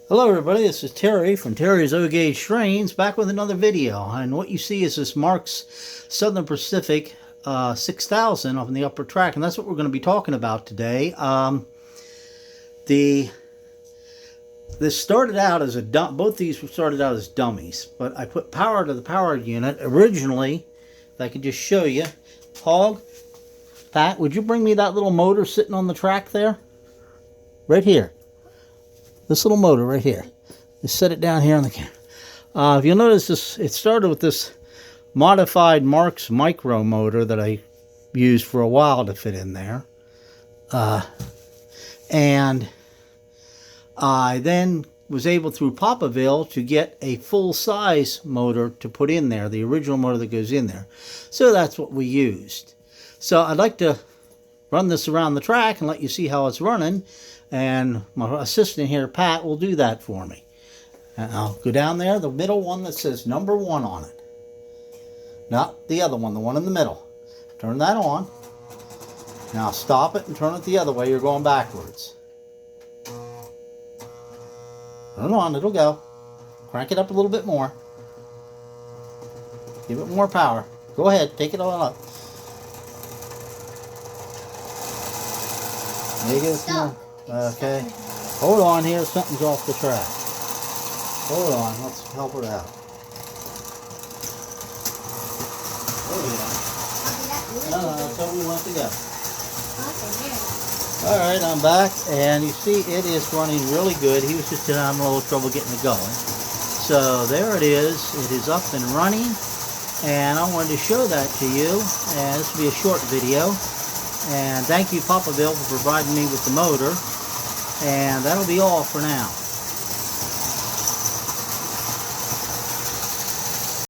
Hello everybody, this is Terry from Terry's O Gauge Trains, back with another video. And what you see is this Marx Southern Pacific 6000 up in the upper track, and that's what we're going to be talking about today. This started out as both these started out as dummies, but I put power to the power unit. Originally, if I could just show you, Hog, Pat, would you bring me that little motor sitting on the track there? Right here. This little motor right here. Just set it down here on the camera. If you'll notice, it started with this modified Marx micro motor that I used for a while to fit in there. And I then was able through Papaville to get a full-size motor to put in there, the original motor that goes in there. So that's what we used. So I'd like to run this around the track and let you see how it's running. And my assistant here, Pat, will do that for me. And I'll go down there, the middle one that says number 1 on it. Not the other one, the one in the middle. Turn that on. Now stop it and turn it the other way. You're going backwards. Turn it on, it'll go. Crank it up a little bit more. Give it more power. Go ahead, take it on up. Make it more. Okay. Hold on here, something's off the track. Hold on, let's help her out. There we go. No, that's how we want to go. Alright, I'm back, and you see it is running really good. He was just having a little trouble getting it going. So there it is. It is up and running, and I wanted to show that to you. And this will be a short video. And thank you, Papaville, for providing me with the motor. And that'll be all for now.